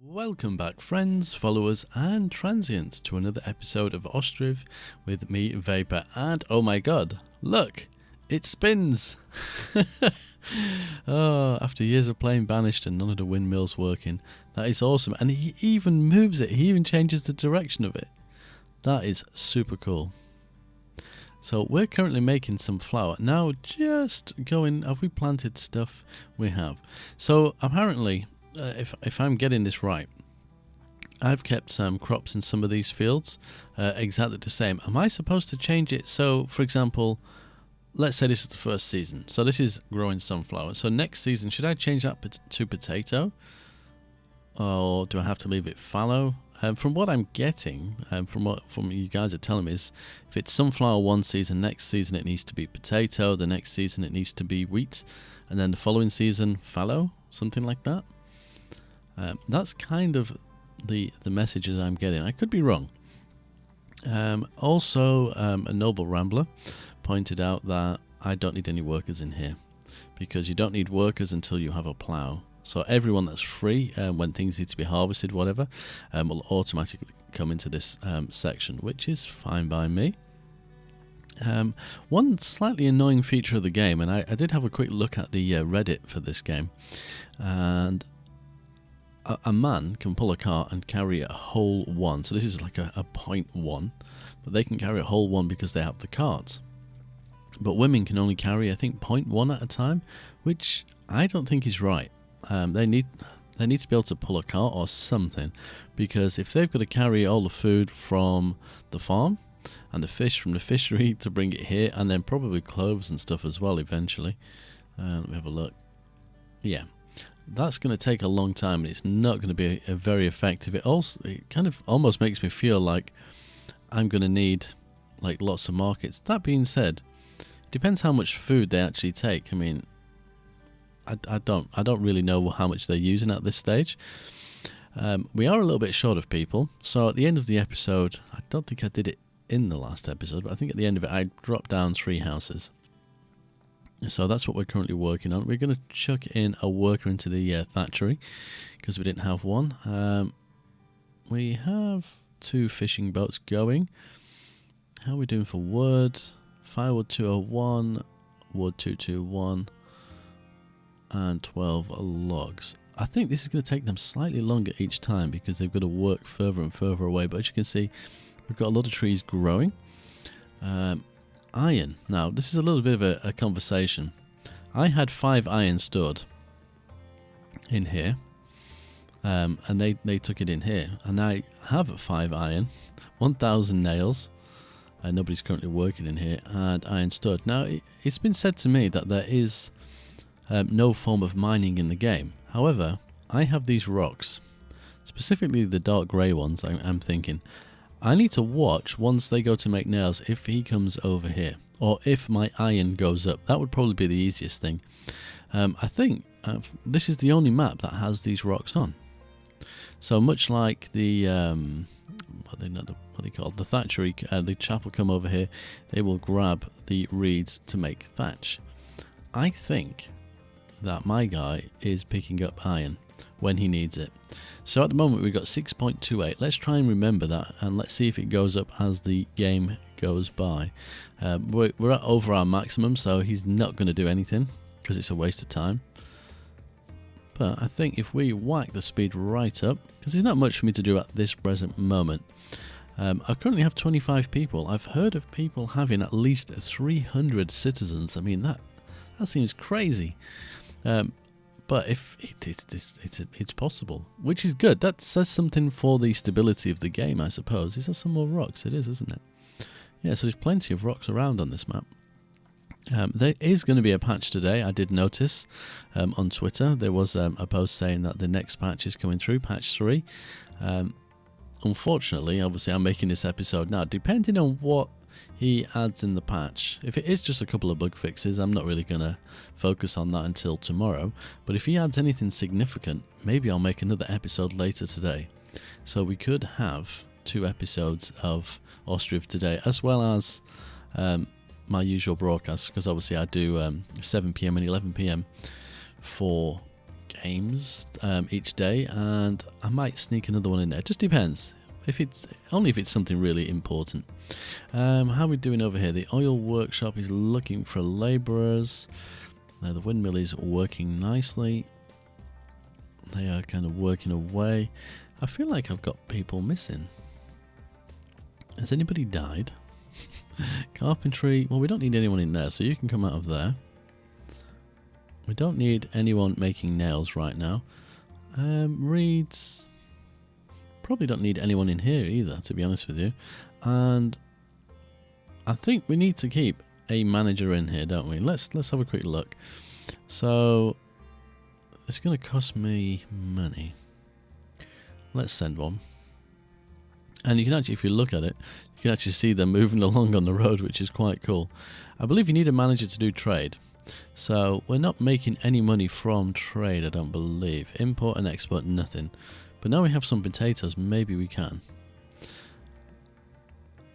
Welcome back, friends, followers and transients, to another episode of Ostriv with me, Vapor, and oh my god, look, it spins! Oh, after years of playing Banished and none of the windmills working, that is awesome, and he even moves it, he even changes the direction of it. That is super cool. So we're currently making some flour. Now just going, have we planted stuff? We have. So apparently, if I'm getting this right, I've kept some crops in some of these fields exactly the same. Am I supposed to change it? So for example, let's say this is the first season. So this is growing sunflower. So next season, should I change that to potato? Or do I have to leave it fallow? From what I'm getting, from what you guys are telling me, is if it's sunflower one season, next season it needs to be potato, the next season it needs to be wheat, and then the following season fallow, something like that. That's kind of the messages I'm getting. I could be wrong. Also, a noble rambler pointed out that I don't need any workers in here, because you don't need workers until you have a plough. So everyone that's free, when things need to be harvested, whatever, will automatically come into this section, which is fine by me. One slightly annoying feature of the game, and I did have a quick look at the Reddit for this game, and a man can pull a cart and carry a whole one. So this is like a 0.1, but they can carry a whole one because they have the cart. But women can only carry, I think, 0.1 at a time, which I don't think is right. They need to be able to pull a cart or something, because if they've got to carry all the food from the farm and the fish from the fishery to bring it here, and then probably clothes and stuff as well eventually. Let me have a look. Yeah, that's going to take a long time, and it's not going to be a very effective. It kind of almost makes me feel like I'm going to need like lots of markets. That being said, it depends how much food they actually take. I mean, I don't really know how much they're using at this stage. We are a little bit short of people, so at the end of the episode, I don't think I did it in the last episode, but I think at the end of it I dropped down 3 houses. So that's what we're currently working on. We're going to chuck in a worker into the thatchery, because we didn't have one. We have 2 fishing boats going. How are we doing for wood? Firewood 201, wood 221. And 12 logs. I think this is going to take them slightly longer each time, because they've got to work further and further away. But as you can see, we've got a lot of trees growing. Iron. Now, this is a little bit of a conversation. I had 5 iron stored in here, and they took it in here. And I have 5 iron, 1,000 nails. Nobody's currently working in here, and iron stored. Now, it's been said to me that there is no form of mining in the game. However, I have these rocks, specifically the dark grey ones. I'm thinking I need to watch once they go to make nails if he comes over here, or if my iron goes up. That would probably be the easiest thing. I think this is the only map that has these rocks on. So much like the what they called, the thatchery, the chap will come over here. They will grab the reeds to make thatch. I think that my guy is picking up iron when he needs it. So at the moment we've got 6.28. Let's try and remember that, and let's see if it goes up as the game goes by. We're at over our maximum, so he's not going to do anything because it's a waste of time. But I think if we whack the speed right up, because there's not much for me to do at this present moment. I currently have 25 people. I've heard of people having at least 300 citizens. I mean, that seems crazy. But if it's possible, which is good. That says something for the stability of the game, I suppose. Is there some more rocks? It is, isn't it? Yeah, so there's plenty of rocks around on this map. There is going to be a patch today. I did notice on Twitter there was a post saying that the next patch is coming through, patch 3. Unfortunately, obviously I'm making this episode now, depending on what he adds in the patch. If it is just a couple of bug fixes, I'm not really going to focus on that until tomorrow. But if he adds anything significant, maybe I'll make another episode later today. So we could have 2 episodes of Ostriv today, as well as my usual broadcasts, because obviously I do 7 PM and 11 PM for games each day, and I might sneak another one in there. It just depends. If it's something really important. How are we doing over here? The oil workshop is looking for labourers. The windmill is working nicely. They are kind of working away. I feel like I've got people missing. Has anybody died? Carpentry. Well, we don't need anyone in there, so you can come out of there. We don't need anyone making nails right now. Reeds. Probably don't need anyone in here either, to be honest with you. And I think we need to keep a manager in here, don't we? Let's have a quick look. So it's going to cost me money. Let's send one. And you can actually, if you look at it, you can actually see them moving along on the road, which is quite cool. I believe you need a manager to do trade. So we're not making any money from trade, I don't believe. Import and export, nothing. But now we have some potatoes, maybe we can.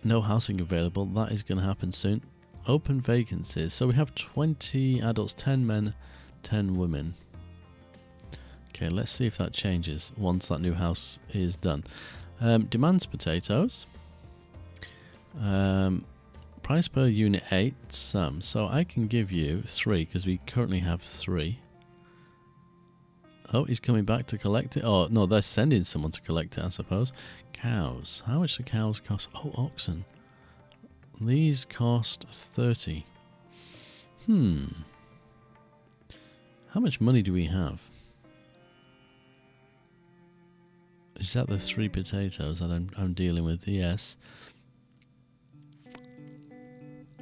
No housing available, that is going to happen soon. Open vacancies. So we have 20 adults, 10 men, 10 women. Okay, let's see if that changes once that new house is done. Demands potatoes. Price per unit 8, some. So I can give you 3 because we currently have 3. Oh, he's coming back to collect it. Oh, no, they're sending someone to collect it, I suppose. Cows. How much do cows cost? Oh, oxen. These cost 30. How much money do we have? Is that the 3 potatoes that I'm dealing with? Yes.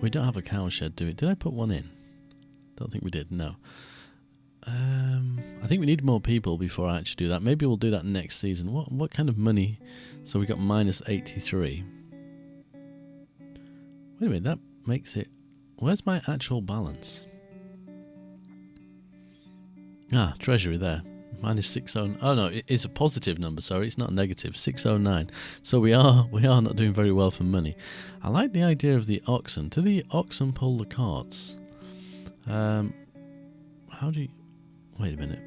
We don't have a cow shed, do we? Did I put one in? Don't think we did, no. I think we need more people before I actually do that. Maybe we'll do that next season. What kind of money? So we got minus 83. Wait a minute, that makes it... Where's my actual balance? Ah, treasury there. Minus 609. Oh no, it's a positive number, sorry, it's not negative. 609. So we are not doing very well for money. I like the idea of the oxen. Do the oxen pull the carts? How do you... Wait a minute.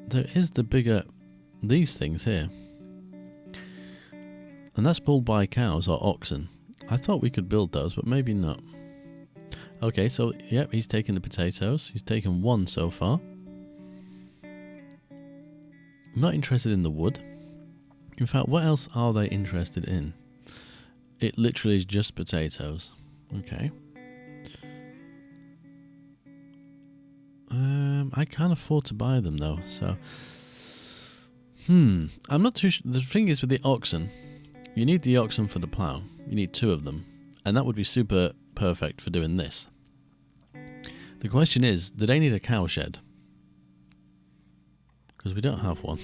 There is the bigger... These things here. And that's pulled by cows or oxen. I thought we could build those, but maybe not. Okay, so, yep, he's taken the potatoes. He's taken 1 so far. I'm not interested in the wood. In fact, what else are they interested in? It literally is just potatoes. Okay. I can't afford to buy them, though, so... I'm not too sure. The thing is with the oxen, you need the oxen for the plough. You need 2 of them. And that would be super perfect for doing this. The question is, do they need a cow shed? Because we don't have one.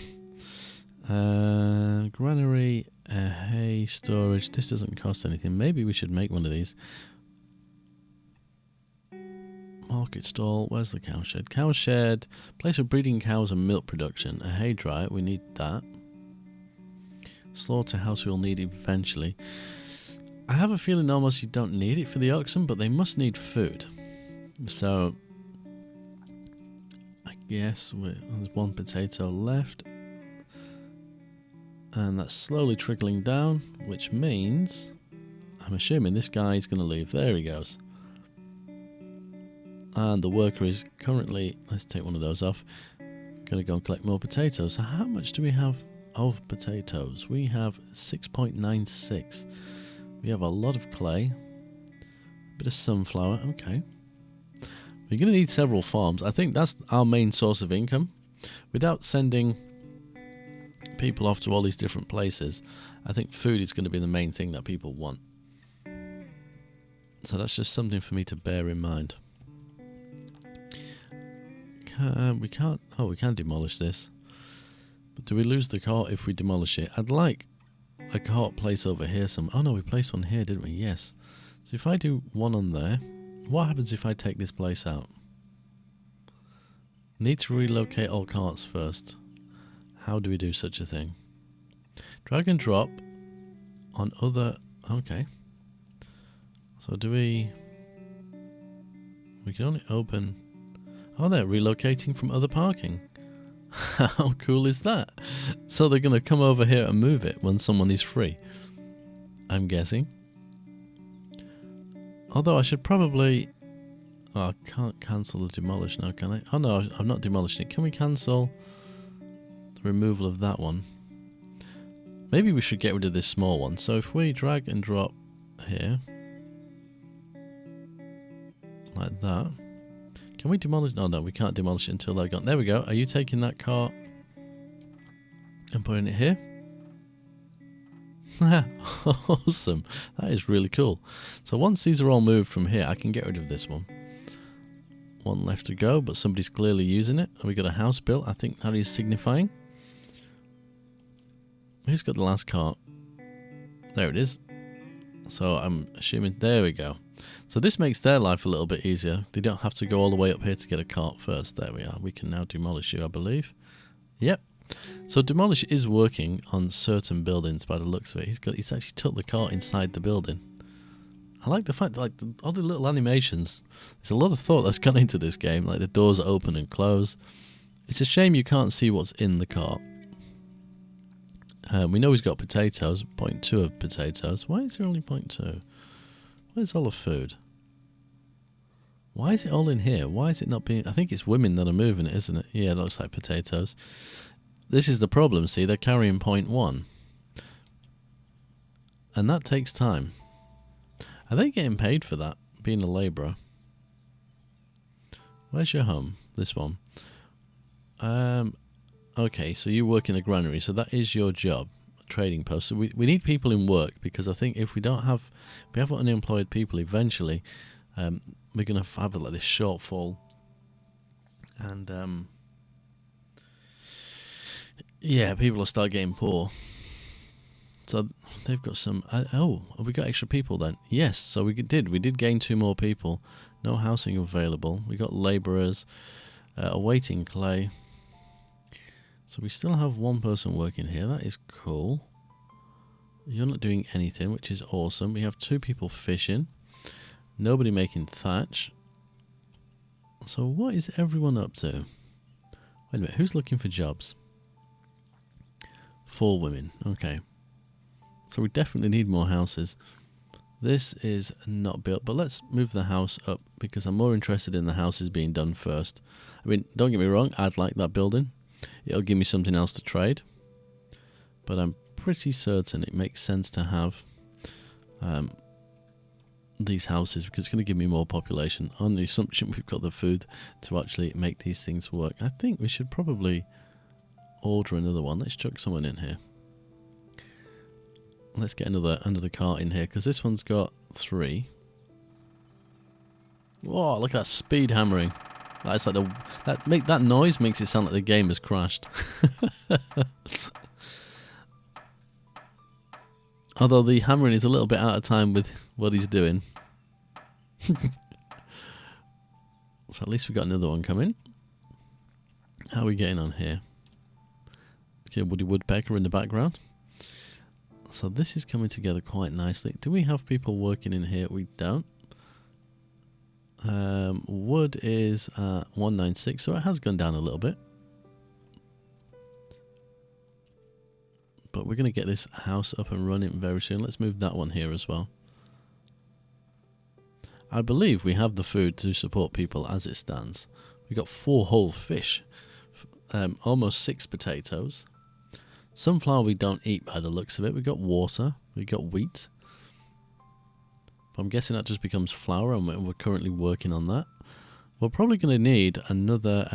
Granary, hay, storage. This doesn't cost anything. Maybe we should make one of these. Market stall. Where's the cow shed? Cow shed. Place for breeding cows and milk production. A hay dryer. We need that. Slaughterhouse we'll need eventually. I have a feeling almost you don't need it for the oxen, but they must need food. So, I guess there's 1 potato left. And that's slowly trickling down, which means, I'm assuming this guy is going to leave. There he goes. And the worker is currently, let's take one of those off, going to go and collect more potatoes. So how much do we have of potatoes? We have 6.96. We have a lot of clay, a bit of sunflower, okay. We're going to need several farms. I think that's our main source of income. Without sending people off to all these different places, I think food is going to be the main thing that people want. So that's just something for me to bear in mind. We can't... Oh, we can demolish this. But do we lose the cart if we demolish it? I'd like a cart place over here. Oh no, we placed one here, didn't we? Yes. So if I do one on there, what happens if I take this place out? Need to relocate all carts first. How do we do such a thing? Drag and drop on other... Okay. So do we... We can only open... Oh, they're relocating from other parking. How cool is that? So they're going to come over here and move it when someone is free, I'm guessing. Although I should probably... Oh, I can't cancel the demolish now, can I? Oh no, I'm not demolishing it. Can we cancel the removal of that one? Maybe we should get rid of this small one. So if we drag and drop here, like that. Can we demolish? Oh no, we can't demolish it until they're gone. There we go. Are you taking that cart and putting it here? Awesome. That is really cool. So once these are all moved from here, I can get rid of this one. One left to go, but somebody's clearly using it. And we got a house built. I think that is signifying. Who's got the last cart? There it is. So I'm assuming... There we go. So this makes their life a little bit easier. They don't have to go all the way up here to get a cart first. There we are. We can now demolish you, I believe. Yep. So demolish is working on certain buildings by the looks of it. He's actually took the cart inside the building. I like the fact that all the little animations, there's a lot of thought that's gone into this game. Like the doors open and close. It's a shame you can't see what's in the cart. We know he's got potatoes, 0.2 of potatoes. Why is there only 0.2? Where's all the food? Why is it all in here? Why is it not being... I think it's women that are moving it, isn't it? Yeah, it looks like potatoes. This is the problem, see? They're carrying 0.1. And that takes time. Are they getting paid for that, being a labourer? Where's your home? This one. Okay, so you work in a granary, so that is your job, a trading post. So we need people in work, because I think if we have unemployed people, eventually we're going to have like this shortfall. And yeah, people will start getting poor. So they've got some... oh, have we got extra people then? Yes, so we did gain 2 more people. No housing available. We got labourers awaiting clay. So we still have 1 person working here. That is cool. You're not doing anything, which is awesome. We have 2 people fishing. Nobody making thatch. So what is everyone up to? Wait a minute, who's looking for jobs? 4 women, okay. So we definitely need more houses. This is not built, but let's move the house up because I'm more interested in the houses being done first. I mean, don't get me wrong, I'd like that building. It'll give me something else to trade. But I'm pretty certain it makes sense to have these houses because it's going to give me more population on the assumption we've got the food to actually make these things work. I think we should probably order another one. Let's chuck someone in here. Let's get another cart in here because this one's got 3. Whoa, look at that speed hammering. That's like that noise makes it sound like the game has crashed. Although the hammering is a little bit out of time with what he's doing. So at least we got another one coming. How are we getting on here? Okay, Woody Woodpecker in the background. So this is coming together quite nicely. Do we have people working in here? We don't. Wood is 196, so it has gone down a little bit. But we're going to get this house up and running very soon. Let's move that one here as well. I believe we have the food to support people as it stands. We got 4 whole fish, almost 6 potatoes. Sunflower we don't eat by the looks of it. We got water, we got wheat. I'm guessing that just becomes flour, and we're currently working on that. We're probably going to need another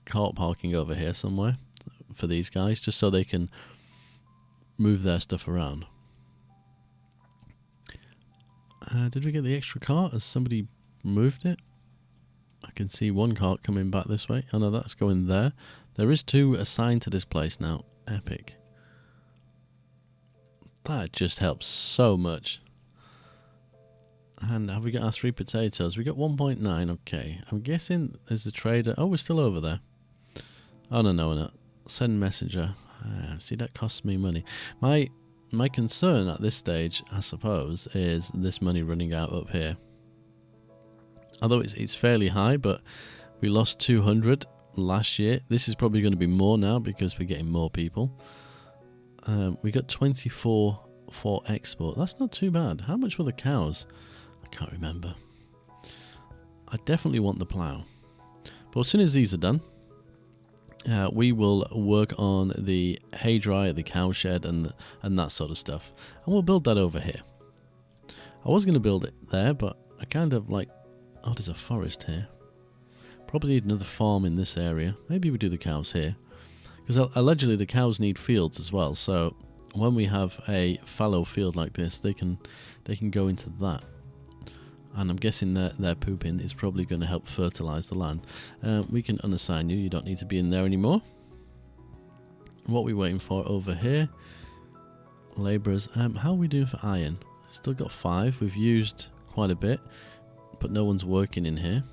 cart parking over here somewhere for these guys, just so they can move their stuff around. Did we get the extra cart? Has somebody moved it? I can see 1 cart coming back this way. Oh no, that's going there. There is 2 assigned to this place now. Epic. That just helps so much. And have we got our 3 potatoes? We got 1.9, okay. I'm guessing there's the trader. Oh, we're still over there. Oh, no, we're not. Send messenger. See, that costs me money. My concern at this stage, I suppose, is this money running out up here. Although it's fairly high, but We lost 200 last year. This is probably going to be more now because we're getting more people. We got 24 for export. That's not too bad. How much were the cows? I can't remember. I definitely want the plough. But as soon as these are done, we will work on the hay dryer, the cow shed, and that sort of stuff. And we'll build that over here. I was going to build it there, but I kind of like... Oh, there's a forest here. Probably need another farm in this area. Maybe we do the cows here. Because allegedly the cows need fields as well. So when we have a fallow field like this, they can go into that. And I'm guessing that their pooping is probably going to help fertilise the land. We can unassign you. You don't need to be in there anymore. What are we waiting for over here? Labourers. How are we doing for iron? Still got 5. We've used quite a bit, but no one's working in here.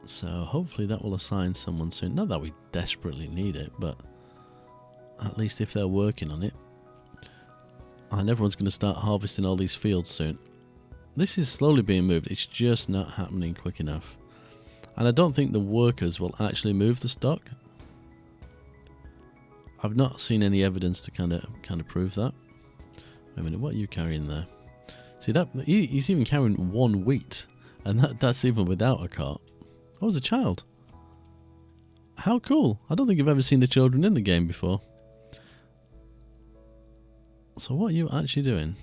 So hopefully that will assign someone soon. Not that we desperately need it, but at least if they're working on it. And everyone's going to start harvesting all these fields soon. This is slowly being moved. It's just not happening quick enough. And I don't think the workers will actually move the stock. I've not seen any evidence to kind of prove that. Wait a minute, what are you carrying there? See that he's even carrying 1 wheat, and that's even without a cart. Oh, as a child. How cool! I don't think I've ever seen the children in the game before. So what are you actually doing?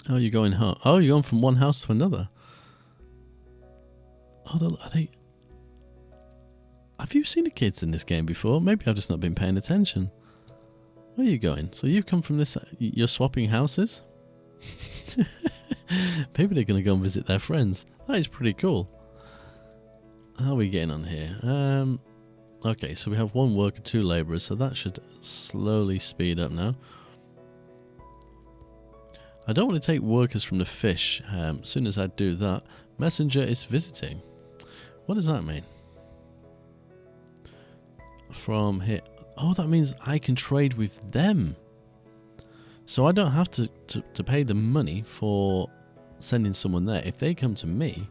Oh, you're going home. Oh, you're going from one house to another. Oh, are they... Have you seen the kids in this game before? Maybe I've just not been paying attention. Where are you going? So you've come from this... You're swapping houses? Maybe they're going to go and visit their friends. That is pretty cool. How are we getting on here? Okay, so we have 1 worker, 2 labourers, so that should slowly speed up now. I don't want to take workers from the fish. As soon as I do that, messenger is visiting. What does that mean? From here. Oh, that means I can trade with them. So I don't have to pay them money for sending someone there. If they come to me,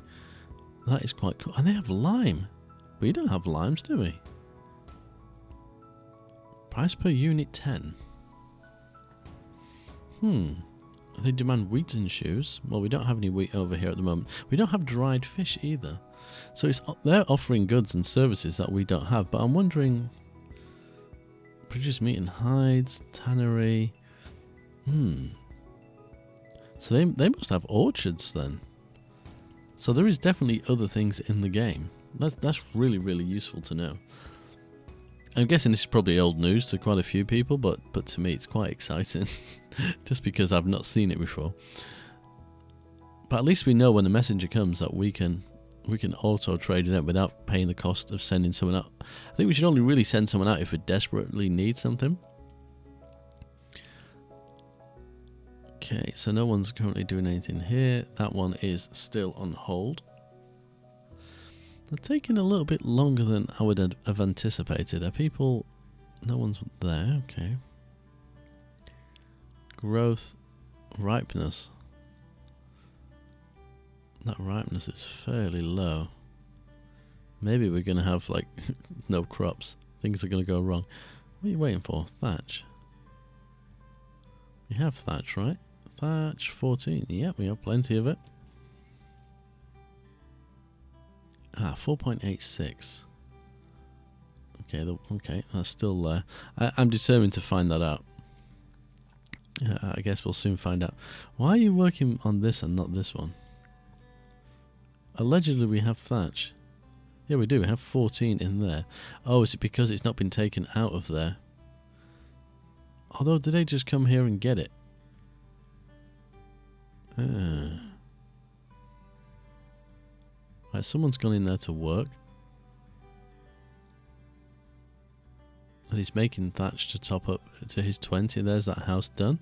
that is quite cool. And they have lime. We don't have limes, do we? Price per unit 10. They demand wheat and shoes. Well, we don't have any wheat over here at the moment. We don't have dried fish either. So they're offering goods and services that we don't have. But I'm wondering... Produce meat and hides, tannery. So they must have orchards then. So there is definitely other things in the game. That's really, really useful to know. I'm guessing this is probably old news to quite a few people, but to me it's quite exciting. Just because I've not seen it before. But at least we know when the messenger comes that we can auto trade it out without paying the cost of sending someone out. I think we should only really send someone out if we desperately need something. Okay, so no one's currently doing anything here. That one is still on hold. They're taking a little bit longer than I would have anticipated. Are people... No one's there, okay. Growth, ripeness. That ripeness is fairly low. Maybe we're going to have, like, no crops. Things are going to go wrong. What are you waiting for? Thatch. You have thatch, right? Thatch 14. Yep, we have plenty of it. 4.86. Okay, that's still there. I'm determined to find that out. I guess we'll soon find out. Why are you working on this and not this one? Allegedly we have thatch. Yeah, we do. We have 14 in there. Oh, is it because it's not been taken out of there? Although, did they just come here and get it? Right, someone's gone in there to work. And he's making thatch to top up to his 20. There's that house done.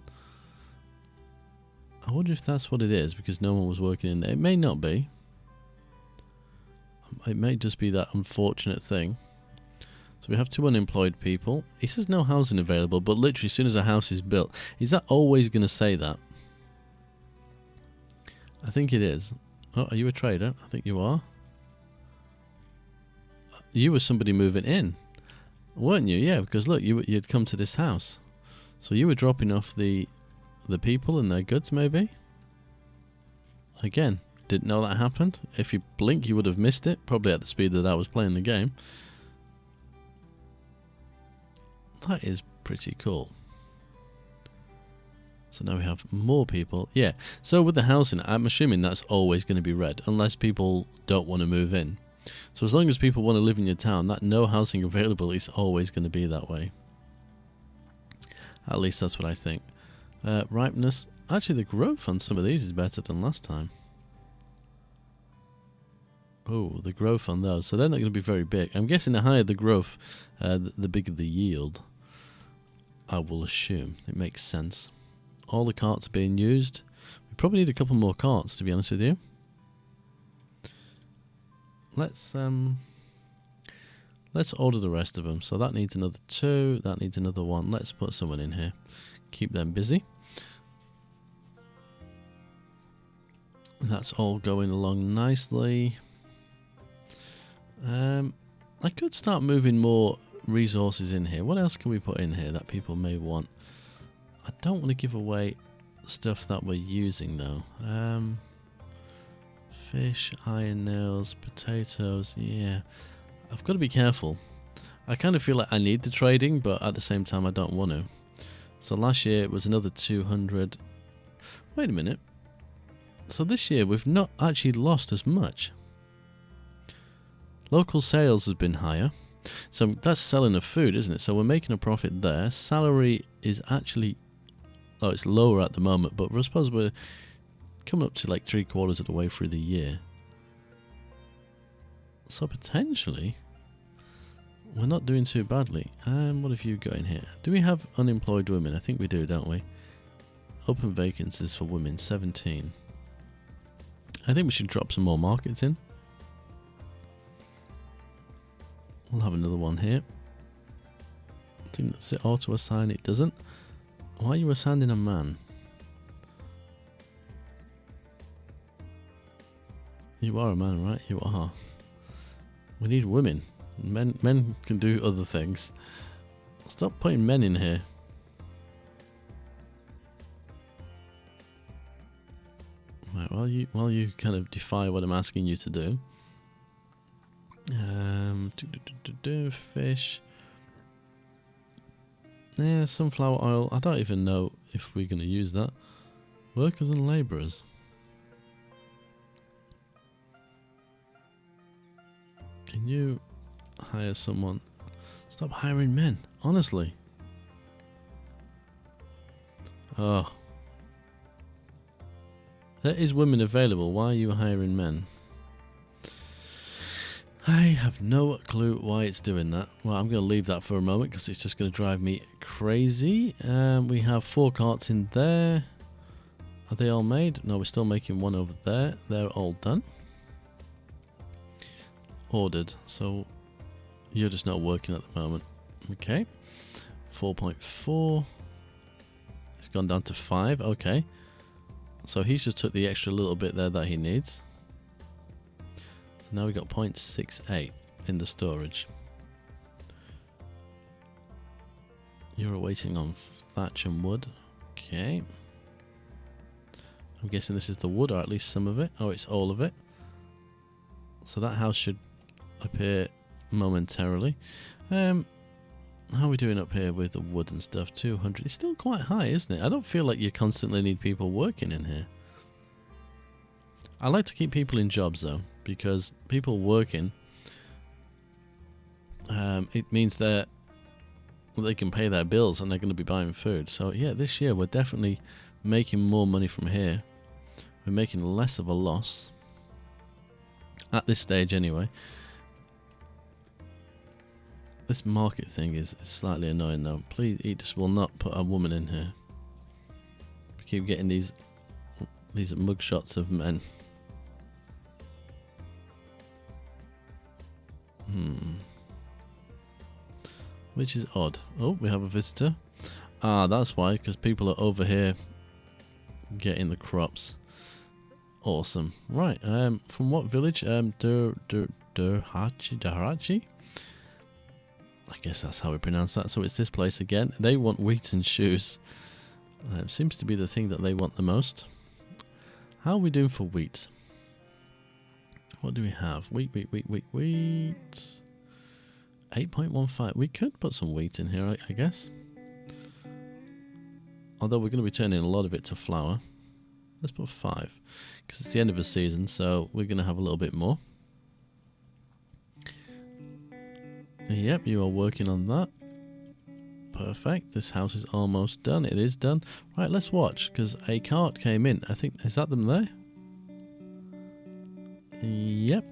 I wonder if that's what it is, because no one was working in there. It may not be. It may just be that unfortunate thing. So we have 2 unemployed people. He says no housing available, but literally as soon as a house is built. Is that always going to say that? I think it is. Oh, are you a trader? I think you are. You were somebody moving in, weren't you? Yeah, because look, you'd come to this house. So you were dropping off the people and their goods, maybe? Again, didn't know that happened. If you blink, you would have missed it, probably at the speed that I was playing the game. That is pretty cool. So now we have more people. Yeah, so with the housing, I'm assuming that's always going to be red, unless people don't want to move in. So as long as people want to live in your town, that no housing available is always going to be that way. At least that's what I think. Ripeness. Actually, the growth on some of these is better than last time. Oh, the growth on those. So they're not going to be very big. I'm guessing the higher the growth, the bigger the yield. I will assume. It makes sense. All the carts are being used. We probably need a couple more carts, to be honest with you. Let's order the rest of them. So that needs another 2. That needs another 1. Let's put someone in here. Keep them busy. That's all going along nicely. I could start moving more resources in here. What else can we put in here that people may want? I don't want to give away stuff that we're using though. Fish, iron nails, potatoes. Yeah, I've got to be careful. I kind of feel like I need the trading, but at the same time I don't want to. So last year it was another 200. Wait a minute. So this year we've not actually lost as much. Local sales has been higher. So that's selling of food, isn't it? So we're making a profit there. Salary is actually... Oh, it's lower at the moment, but I suppose we're coming up to like 3/4 of the way through the year. So potentially, we're not doing too badly. What have you got in here? Do we have unemployed women? I think we do, don't we? Open vacancies for women, 17. I think we should drop some more markets in. We'll have another one here. I think that's it. Auto assign. It doesn't. Why are you assigning a man? You are a man, right? You are. We need women. Men can do other things. Stop putting men in here. Right, while you kind of defy what I'm asking you to do. Fish. Yeah, sunflower oil. I don't even know if we're going to use that. Workers and labourers. Can you hire someone? Stop hiring men, honestly. Oh. There is women available. Why are you hiring men? I have no clue why it's doing that. Well, I'm going to leave that for a moment because it's just going to drive me crazy. We have 4 carts in there. Are they all made? No, we're still making one over there. They're all done. Ordered. So you're just not working at the moment. Okay. 4.4. It's gone down to 5. Okay. So he's just took the extra little bit there that he needs. So now we've got 0.68 in the storage. You're waiting on thatch and wood. Okay. I'm guessing this is the wood, or at least some of it. Oh, it's all of it. So that house should appear momentarily. How are we doing up here with the wood and stuff? 200. It's still quite high, isn't it? I don't feel like you constantly need people working in here. I like to keep people in jobs though, because people working, it means that they can pay their bills and they're going to be buying food. So yeah, this year we're definitely making more money from here. We're making less of a loss at this stage anyway. This market thing is slightly annoying though. Please, he just will not put a woman in here. We keep getting these mug shots of men. Which is odd. Oh, we have a visitor. Ah, that's why, because people are over here getting the crops. Awesome. Right. From what village? Darachi. I guess that's how we pronounce that. So it's this place again. They want wheat and shoes. Seems to be the thing that they want the most. How are we doing for wheat? What do we have? Wheat. 8.15. We could put some wheat in here, I guess. Although we're going to be turning a lot of it to flour. Let's put 5. Because it's the end of the season, so we're going to have a little bit more. Yep, you are working on that. Perfect. This house is almost done. It is done. Right, let's watch, because a cart came in. I think, is that them there? Yep.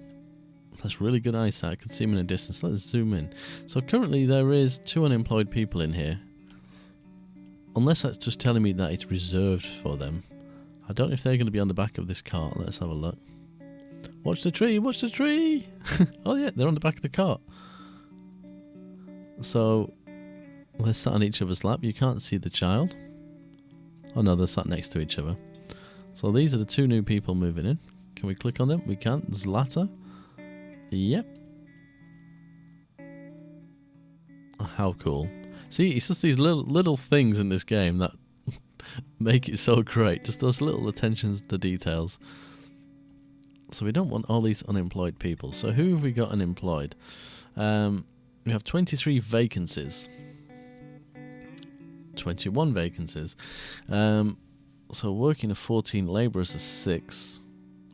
That's really good eyesight. I can see them in a distance. Let's zoom in. So currently there is 2 unemployed people in here. Unless that's just telling me that it's reserved for them. I don't know if they're going to be on the back of this cart. Let's have a look. Watch the tree. Watch the tree. Oh yeah, they're on the back of the cart. So they're sat on each other's lap. You can't see the child. Oh no, they're sat next to each other. So these are the 2 new people moving in. Can we click on them? We can. Zlata. Yep. Oh, how cool. See, it's just these little things in this game that make it so great. Just those little attentions to details. So we don't want all these unemployed people. So who have we got unemployed? We have 23 vacancies. 21 vacancies. So working of 14 labourers is 6.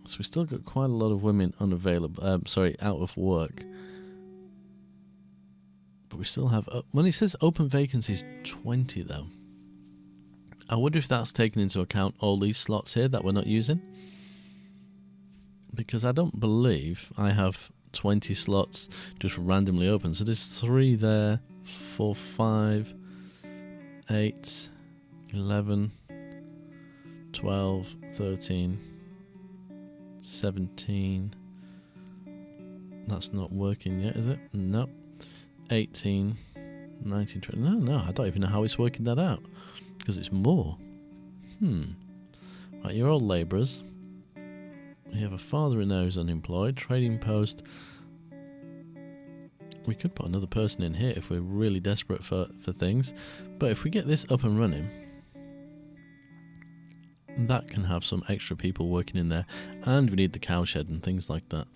So we still got quite a lot of women unavailable. Out of work. But we still have, when it says open vacancies, 20 though. I wonder if that's taken into account all these slots here that we're not using. Because I don't believe I have 20 slots just randomly open. So there's 3 there, 4, 5, 8, 11, 12, 13, 17. That's not working yet, is it? No. 18, 19, 20. No, I don't even know how it's working that out. Because it's more. Right, you're all labourers. We have a father in there who's unemployed. Trading post. We could put another person in here if we're really desperate for things. But if we get this up and running, that can have some extra people working in there. And we need the cowshed and things like that.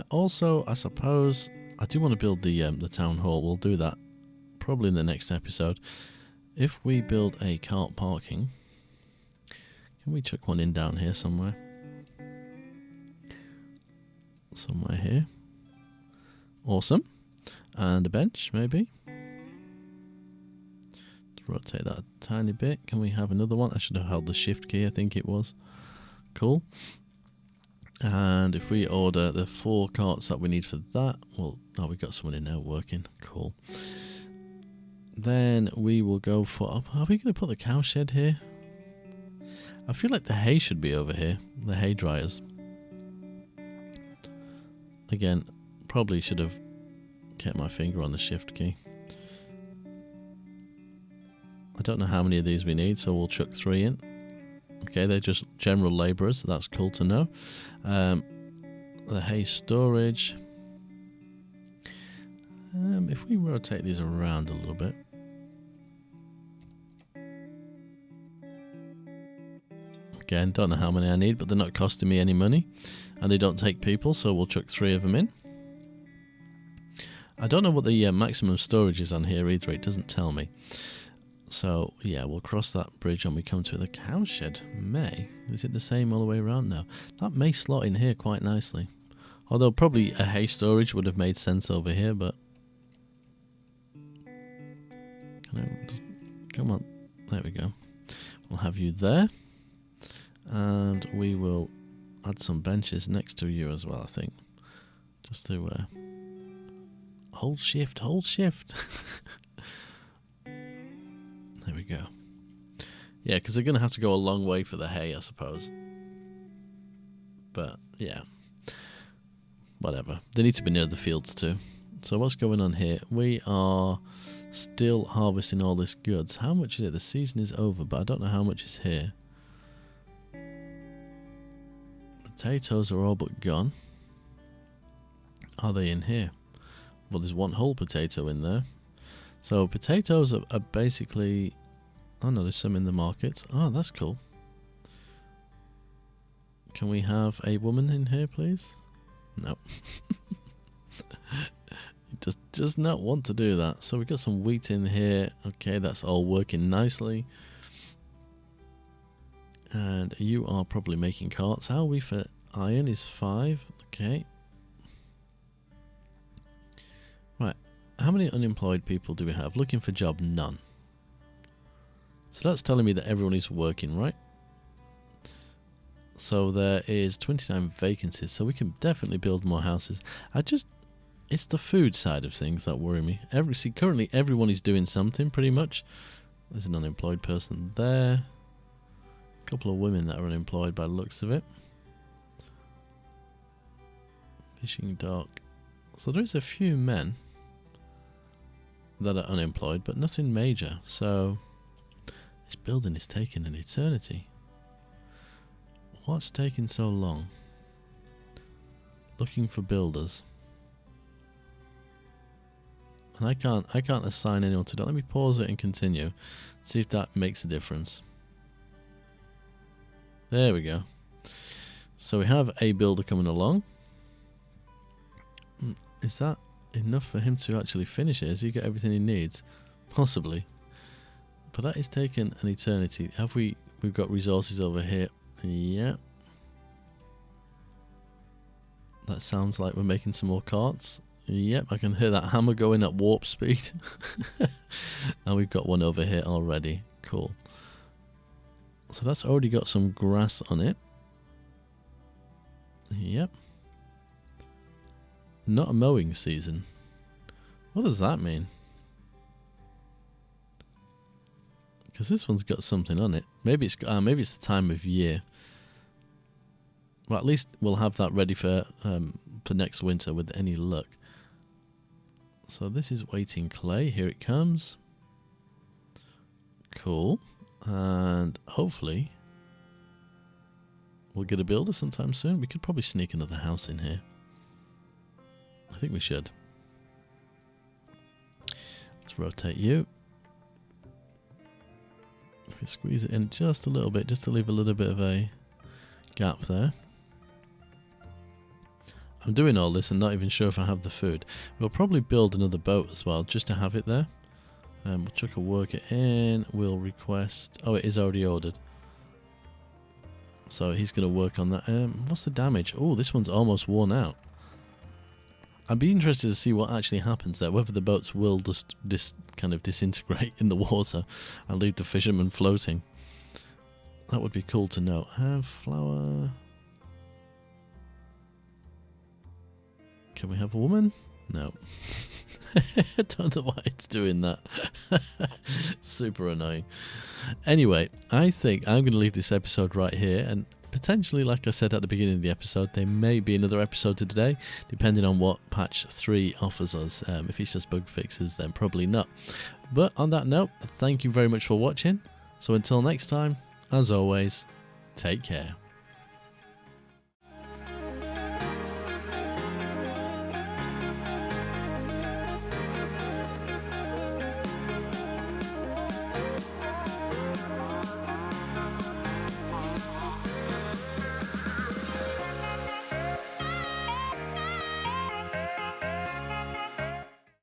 Also, I suppose, I do want to build the town hall. We'll do that probably in the next episode. If we build a cart parking, can we chuck one in down here somewhere? Somewhere here. Awesome. And a bench, maybe. Let's rotate that a tiny bit. Can we have another one? I should have held the shift key, I think it was. Cool. And if we order the 4 carts that we need for that, well, oh, we got someone in there working. Cool. Then we will go for, are we going to put the cow shed here? I feel like the hay should be over here. The hay dryers. Again, probably should have kept my finger on the shift key. I don't know how many of these we need, so we'll chuck 3 in. Okay, they're just general labourers, so that's cool to know. The hay storage. If we rotate these around a little bit. Again, don't know how many I need, but they're not costing me any money. And they don't take people, so we'll chuck 3 of them in. I don't know what the maximum storage is on here either, it doesn't tell me. So, yeah, we'll cross that bridge when we come to the cowshed. May? Is it the same all the way around now? That may slot in here quite nicely. Although probably a hay storage would have made sense over here, but... Come on. There we go. We'll have you there. And we will add some benches next to you as well, I think. Just to... hold shift, hold shift. There we go. Yeah, because they're going to have to go a long way for the hay, I suppose. But, yeah. Whatever. They need to be near the fields too. So what's going on here? We are still harvesting all this goods. How much is it? The season is over, but I don't know how much is here. potatoes are all but gone. Are they in here? Well, there's one whole potato in there. So potatoes are basically... Oh no, there's some in the market. Oh, that's cool. Can we have a woman in here, please? No. Does not want to do that. So we've got some wheat in here. Okay, that's all working nicely. And you are probably making carts. How are we for iron? Is 5. Okay. Right. How many unemployed people do we have? Looking for job, none. So that's telling me that everyone is working, right? So there is 29 vacancies. So we can definitely build more houses. It's the food side of things that worry me. Currently everyone is doing something pretty much. There's an unemployed person there. A couple of women that are unemployed by the looks of it. Fishing dock. So there's a few men that are unemployed, but nothing major. So this building is taking an eternity. What's taking so long? Looking for builders. And I can't assign anyone to that. Let me pause it and continue. See if that makes a difference. There we go. So we have a builder coming along. Is that enough for him to actually finish it? Has he got everything he needs? Possibly. But that is taking an eternity. We've got resources over here. Yeah. That sounds like we're making some more carts. Yep, I can hear that hammer going at warp speed. And we've got one over here already. Cool. So that's already got some grass on it. Yep. Not a mowing season. What does that mean? Because this one's got something on it. Maybe it's the time of year. Well, at least we'll have that ready for next winter with any luck. So this is waiting clay. Here it comes. Cool. And hopefully we'll get a builder sometime soon. We could probably sneak another house in here. I think we should. Let's rotate you. If we squeeze it in just a little bit, just to leave a little bit of a gap there. I'm doing all this and not even sure if I have the food. We'll probably build another boat as well, just to have it there. We'll chuck a worker in. We'll request... Oh, it is already ordered. So he's going to work on that. What's the damage? Oh, this one's almost worn out. I'd be interested to see what actually happens there. Whether the boats will just kind of disintegrate in the water and leave the fishermen floating. That would be cool to know. Have flour... Can we have a woman? No. I don't know why it's doing that. Super annoying. Anyway, I think I'm going to leave this episode right here, and potentially, like I said at the beginning of the episode, there may be another episode today, depending on what patch 3 offers us. If it's just bug fixes, then probably not. But on that note, thank you very much for watching. So until next time, as always, take care.